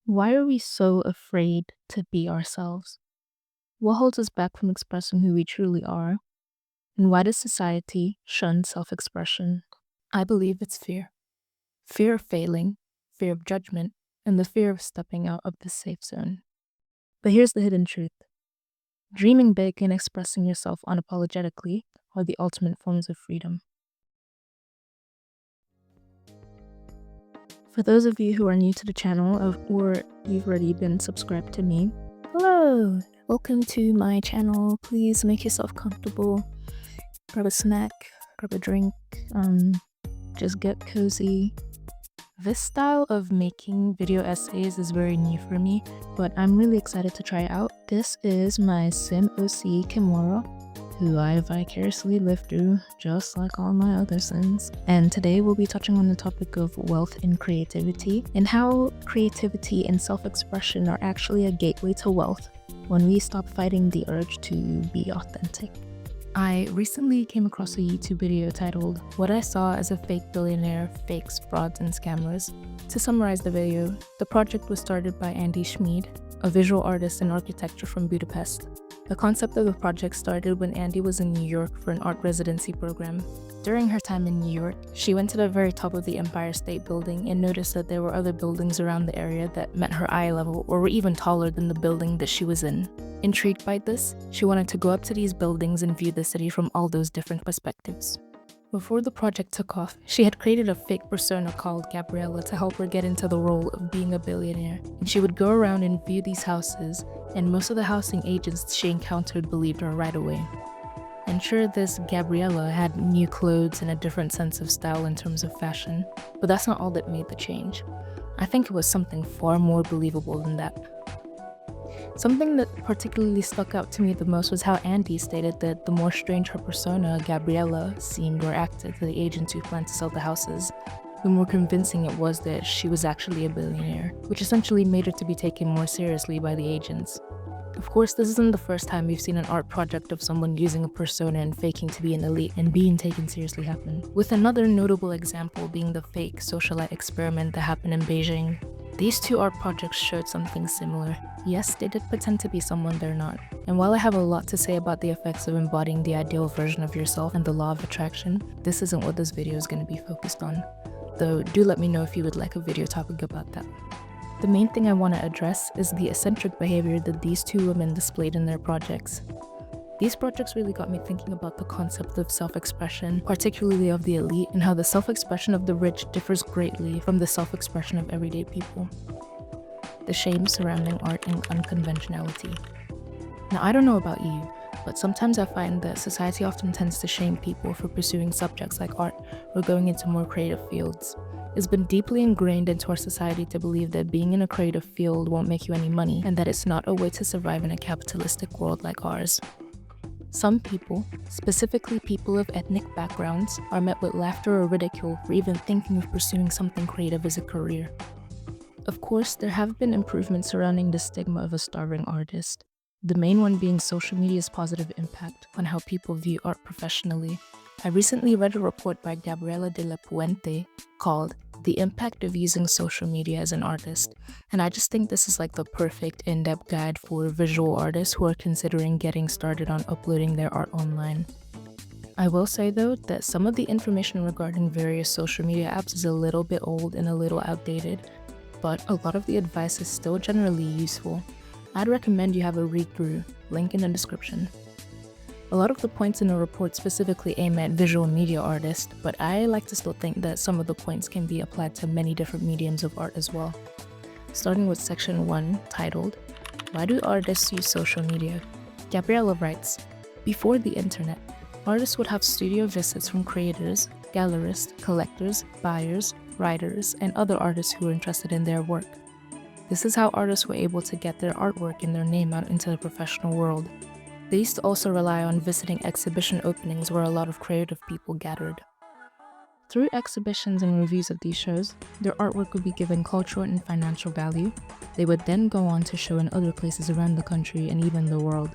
Why are we so afraid to be ourselves? What holds us back from expressing who we truly are? And why does society shun self expression? I believe it's fear. Fear of failing, fear of judgment, and the fear of stepping out of the safe zone. But here's the hidden truth: dreaming big and expressing yourself unapologetically are the ultimate forms of freedom. For those of you who are new to the channel or you've already been subscribed to me, hello! Welcome to my channel. Please make yourself comfortable. Grab a snack, grab a drink, just get cozy. This style of making video essays is very new for me, but I'm really excited to try it out. This is my 𝔁𝓸𝔁𝓸 Kimora, who I vicariously live through, just like all my other sins. And today we'll be touching on the topic of wealth and creativity, and how creativity and self-expression are actually a gateway to wealth when we stop fighting the urge to be authentic. I recently came across a YouTube video titled "What I Saw as a Fake Billionaire, Fakes, Frauds, and Scammers." To summarize the video, the project was started by 𝔁𝓸𝔁𝓸, a visual artist in architecture from Budapest. The concept of the project started when 𝔁𝓸𝓁 was in New York for an art residency program. During her time in New York, she went to the very top of the Empire State Building and noticed that there were other buildings around the area that met her eye level or were even taller than the building that she was in. Intrigued by this, she wanted to go up to these buildings and view the city from all those different perspectives. Before the project took off, she had created a fake persona called Gabriella to help her get into the role of being a billionaire, and she would go around and view these houses, and most of the housing agents she encountered believed her right away. And sure, this Gabriella had new clothes and a different sense of style in terms of fashion, but that's not all that made the change. I think it was something far more believable than that. Something that particularly stuck out to me the most was how 𝔁𝓸𝓁 stated that the more strange her persona, Gabriella, seemed or acted to the agents who planned to sell the houses, the more convincing it was that she was actually a billionaire, which essentially made her to be taken more seriously by the agents. Of course, this isn't the first time we've seen an art project of someone using a persona and faking to be an elite and being taken seriously happen, with another notable example being the fake socialite experiment that happened in Beijing. These two art projects showed something similar. Yes, they did pretend to be someone they're not. And while I have a lot to say about the effects of embodying the ideal version of yourself and the law of attraction, this isn't what this video is going to be focused on. Though, do let me know if you would like a video topic about that. The main thing I want to address is the eccentric behavior that these two women displayed in their projects. These projects really got me thinking about the concept of self-expression, particularly of the elite, and how the self-expression of the rich differs greatly from the self-expression of everyday people. The shame surrounding art and unconventionality. Now, I don't know about you, but sometimes I find that society often tends to shame people for pursuing subjects like art or going into more creative fields. It's been deeply ingrained into our society to believe that being in a creative field won't make you any money, and that it's not a way to survive in a capitalistic world like ours. Some people, specifically people of ethnic backgrounds, are met with laughter or ridicule for even thinking of pursuing something creative as a career. Of course, there have been improvements surrounding the stigma of a starving artist, the main one being social media's positive impact on how people view art professionally. I recently read a report by 𝔁𝓸𝔁𝓸 called "The Impact of Using Social Media as an Artist," and I just think this is like the perfect in-depth guide for visual artists who are considering getting started on uploading their art online. I will say though that some of the information regarding various social media apps is a little bit old and a little outdated, but a lot of the advice is still generally useful. I'd recommend you have a read through, link in the description. A lot of the points in the report specifically aim at visual media artists, but I like to still think that some of the points can be applied to many different mediums of art as well. Starting with section 1, titled, "Why do artists use social media?" Gabriella writes, "Before the internet, artists would have studio visits from creators, gallerists, collectors, buyers, writers, and other artists who were interested in their work. This is how artists were able to get their artwork and their name out into the professional world. They used to also rely on visiting exhibition openings where a lot of creative people gathered. Through exhibitions and reviews of these shows, their artwork would be given cultural and financial value. They would then go on to show in other places around the country and even the world.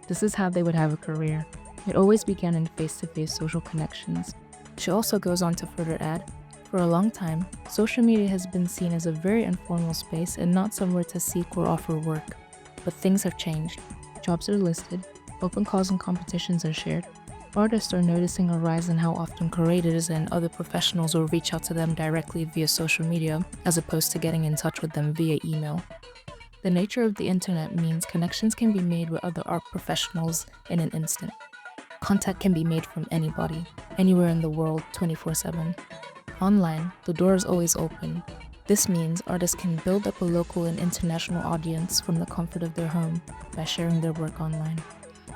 This is how they would have a career. It always began in face-to-face social connections." She also goes on to further add, For a long time, social media has been seen as a very informal space and not somewhere to seek or offer work. But things have changed. Jobs are listed, open calls and competitions are shared. Artists are noticing a rise in how often curators and other professionals will reach out to them directly via social media, as opposed to getting in touch with them via email. The nature of the internet means connections can be made with other art professionals in an instant. Contact can be made from anybody, anywhere in the world, 24/7. Online, the door is always open. This means artists can build up a local and international audience from the comfort of their home by sharing their work online.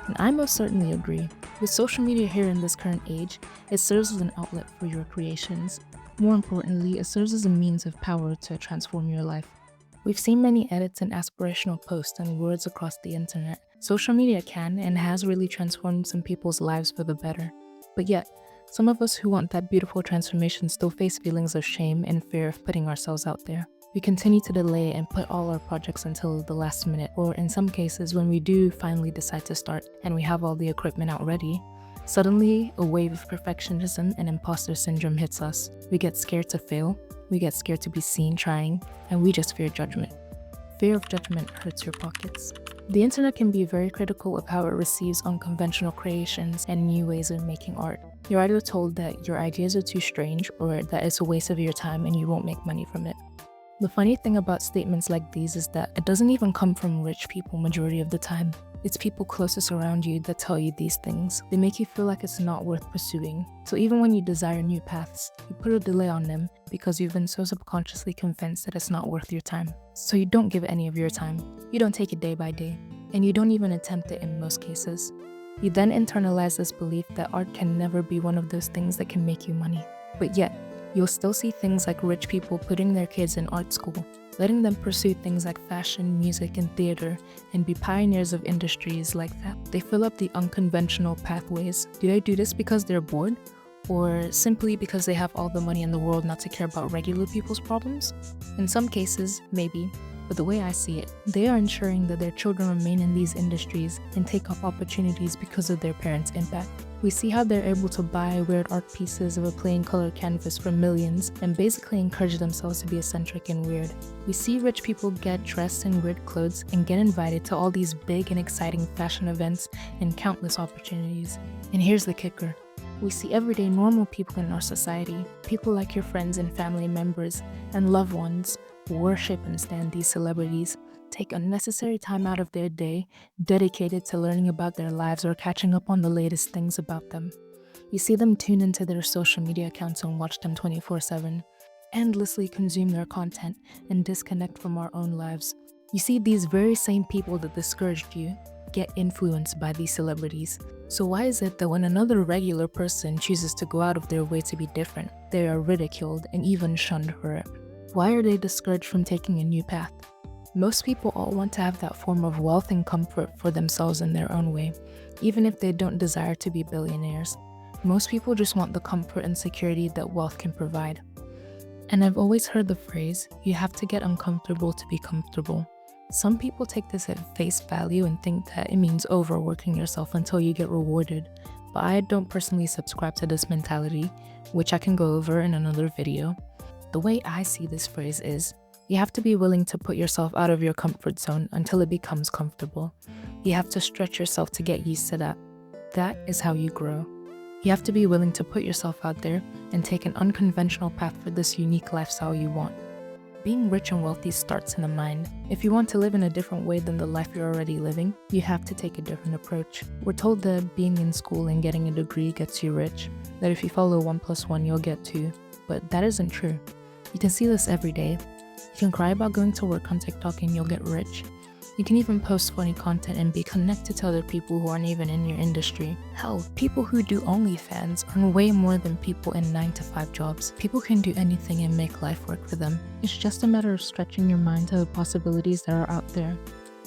And I most certainly agree. With social media here in this current age, it serves as an outlet for your creations. More importantly, it serves as a means of power to transform your life. We've seen many edits and aspirational posts and words across the internet. Social media can and has really transformed some people's lives for the better. But yet, some of us who want that beautiful transformation still face feelings of shame and fear of putting ourselves out there. We continue to delay and put all our projects until the last minute, or in some cases, when we do finally decide to start and we have all the equipment out ready, suddenly a wave of perfectionism and imposter syndrome hits us. We get scared to fail, we get scared to be seen trying, and we just fear judgment. Fear of judgment hurts your pockets. The internet can be very critical of how it receives unconventional creations and new ways of making art. You're either told that your ideas are too strange or that it's a waste of your time and you won't make money from it. The funny thing about statements like these is that it doesn't even come from rich people majority of the time. It's people closest around you that tell you these things. They make you feel like it's not worth pursuing. So even when you desire new paths, you put a delay on them because you've been so subconsciously convinced that it's not worth your time. So you don't give it any of your time. You don't take it day by day. And you don't even attempt it in most cases. You then internalize this belief that art can never be one of those things that can make you money. But yet, you'll still see things like rich people putting their kids in art school, letting them pursue things like fashion, music, and theater, and be pioneers of industries like that. They fill up the unconventional pathways. Do they do this because they're bored? Or simply because they have all the money in the world not to care about regular people's problems? In some cases, maybe. But the way I see it, they are ensuring that their children remain in these industries and take up opportunities because of their parents' impact. We see how they're able to buy weird art pieces of a plain color canvas for millions and basically encourage themselves to be eccentric and weird. We see rich people get dressed in weird clothes and get invited to all these big and exciting fashion events and countless opportunities. And here's the kicker. We see everyday normal people in our society, people like your friends and family members and loved ones, worship and stand these celebrities, take unnecessary time out of their day dedicated to learning about their lives or catching up on the latest things about them. You see them tune into their social media accounts and watch them 24/7, endlessly consume their content and disconnect from our own lives. You see these very same people that discouraged you get influenced by these celebrities. So why is it that when another regular person chooses to go out of their way to be different, they are ridiculed and even shunned for it? Why are they discouraged from taking a new path? Most people all want to have that form of wealth and comfort for themselves in their own way, even if they don't desire to be billionaires. Most people just want the comfort and security that wealth can provide. And I've always heard the phrase, you have to get uncomfortable to be comfortable. Some people take this at face value and think that it means overworking yourself until you get rewarded, but I don't personally subscribe to this mentality, which I can go over in another video. The way I see this phrase is, you have to be willing to put yourself out of your comfort zone until it becomes comfortable. You have to stretch yourself to get used to that. That is how you grow. You have to be willing to put yourself out there and take an unconventional path for this unique lifestyle you want. Being rich and wealthy starts in the mind. If you want to live in a different way than the life you're already living, you have to take a different approach. We're told that being in school and getting a degree gets you rich, that if you follow 1 + 1, you'll get 2, but that isn't true. You can see this every day. You can cry about going to work on TikTok and you'll get rich. You can even post funny content and be connected to other people who aren't even in your industry. Hell, people who do OnlyFans earn way more than people in 9-to-5 jobs. People can do anything and make life work for them. It's just a matter of stretching your mind to the possibilities that are out there.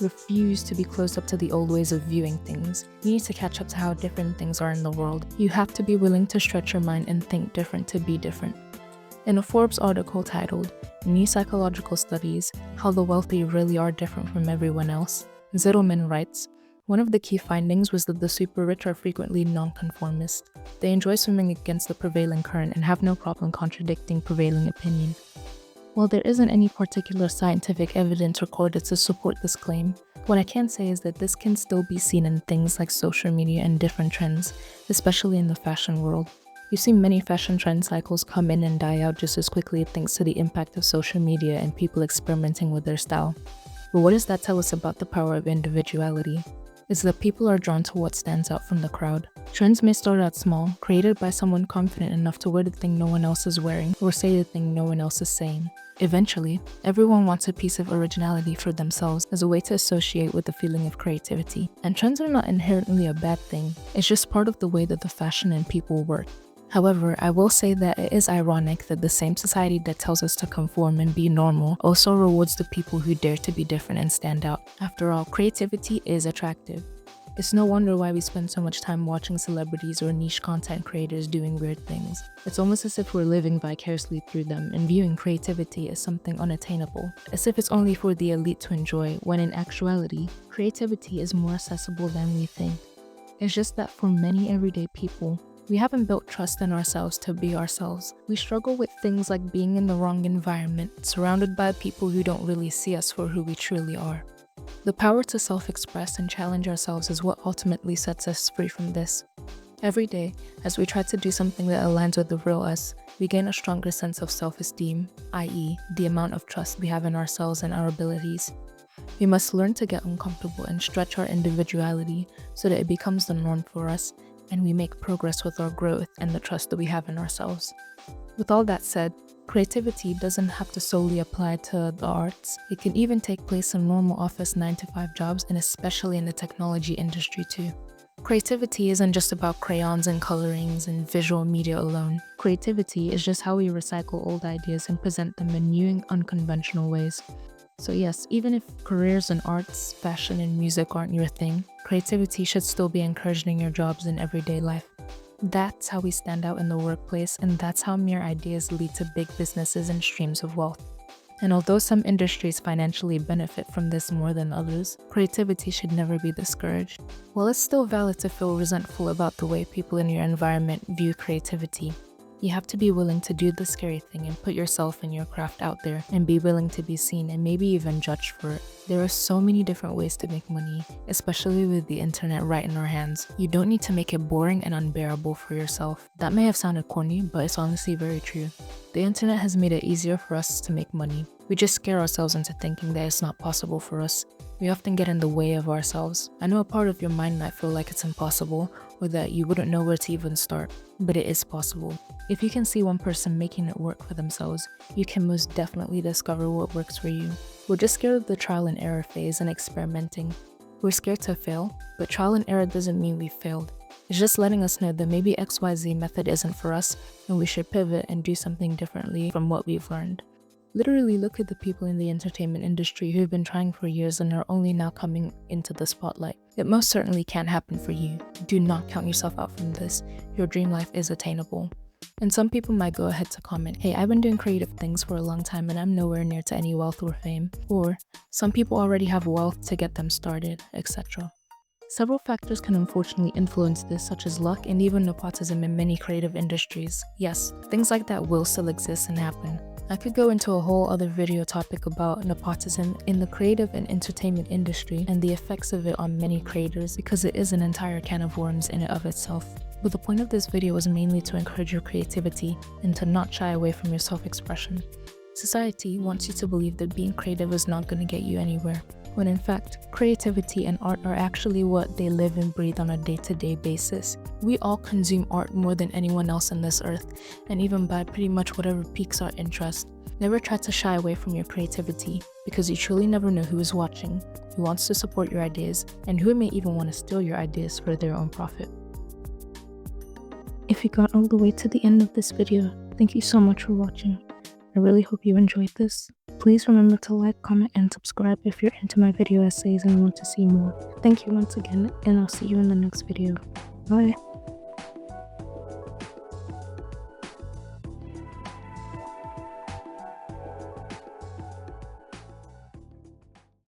Refuse to be closed up to the old ways of viewing things. You need to catch up to how different things are in the world. You have to be willing to stretch your mind and think different to be different. In a Forbes article titled, New Psychological Studies, How the Wealthy Really Are Different from Everyone Else, 𝔁𝓸𝔁𝓸 writes, One of the key findings was that the super rich are frequently nonconformist. They enjoy swimming against the prevailing current and have no problem contradicting prevailing opinion. While there isn't any particular scientific evidence recorded to support this claim, what I can say is that this can still be seen in things like social media and different trends, especially in the fashion world. You see many fashion trend cycles come in and die out just as quickly thanks to the impact of social media and people experimenting with their style. But what does that tell us about the power of individuality? It's that people are drawn to what stands out from the crowd. Trends may start out small, created by someone confident enough to wear the thing no one else is wearing or say the thing no one else is saying. Eventually, everyone wants a piece of originality for themselves as a way to associate with the feeling of creativity. And trends are not inherently a bad thing, it's just part of the way that the fashion and people work. However, I will say that it is ironic that the same society that tells us to conform and be normal also rewards the people who dare to be different and stand out. After all, creativity is attractive. It's no wonder why we spend so much time watching celebrities or niche content creators doing weird things. It's almost as if we're living vicariously through them and viewing creativity as something unattainable, as if it's only for the elite to enjoy, when in actuality, creativity is more accessible than we think. It's just that for many everyday people, we haven't built trust in ourselves to be ourselves. We struggle with things like being in the wrong environment, surrounded by people who don't really see us for who we truly are. The power to self-express and challenge ourselves is what ultimately sets us free from this. Every day, as we try to do something that aligns with the real us, we gain a stronger sense of self-esteem, i.e., the amount of trust we have in ourselves and our abilities. We must learn to get uncomfortable and stretch our individuality so that it becomes the norm for us, and we make progress with our growth and the trust that we have in ourselves. With all that said, creativity doesn't have to solely apply to the arts. It can even take place in normal office 9-to-5 jobs, and especially in the technology industry too. Creativity isn't just about crayons and colorings and visual media alone. Creativity is just how we recycle old ideas and present them in new and unconventional ways. So yes, even if careers in arts, fashion, and music aren't your thing, creativity should still be encouraged in your jobs and everyday life. That's how we stand out in the workplace, and that's how mere ideas lead to big businesses and streams of wealth. And although some industries financially benefit from this more than others, creativity should never be discouraged. While it's still valid to feel resentful about the way people in your environment view creativity, you have to be willing to do the scary thing and put yourself and your craft out there and be willing to be seen and maybe even judged for it. There are so many different ways to make money, especially with the internet right in our hands. You don't need to make it boring and unbearable for yourself. That may have sounded corny, but it's honestly very true. The internet has made it easier for us to make money. We just scare ourselves into thinking that it's not possible for us. We often get in the way of ourselves. I know a part of your mind might feel like it's impossible, or that you wouldn't know where to even start, but it is possible. If you can see one person making it work for themselves, you can most definitely discover what works for you. We're just scared of the trial and error phase and experimenting. We're scared to fail, but trial and error doesn't mean we failed. It's just letting us know that maybe XYZ method isn't for us, and we should pivot and do something differently from what we've learned. Literally look at the people in the entertainment industry who've been trying for years and are only now coming into the spotlight. It most certainly can't happen for you. Do not count yourself out from this. Your dream life is attainable. And some people might go ahead to comment, hey, I've been doing creative things for a long time and I'm nowhere near to any wealth or fame. Or, some people already have wealth to get them started, etc. Several factors can unfortunately influence this, such as luck and even nepotism in many creative industries. Yes, things like that will still exist and happen. I could go into a whole other video topic about nepotism in the creative and entertainment industry and the effects of it on many creators, because it is an entire can of worms in and of itself. But the point of this video was mainly to encourage your creativity and to not shy away from your self-expression. Society wants you to believe that being creative is not going to get you anywhere, when in fact, creativity and art are actually what they live and breathe on a day-to-day basis. We all consume art more than anyone else on this earth, and even buy pretty much whatever piques our interest. Never try to shy away from your creativity, because you truly never know who is watching, who wants to support your ideas, and who may even want to steal your ideas for their own profit. If you got all the way to the end of this video, thank you so much for watching. I really hope you enjoyed this. Please remember to like, comment, and subscribe if you're into my video essays and want to see more. Thank you once again, and I'll see you in the next video. Bye!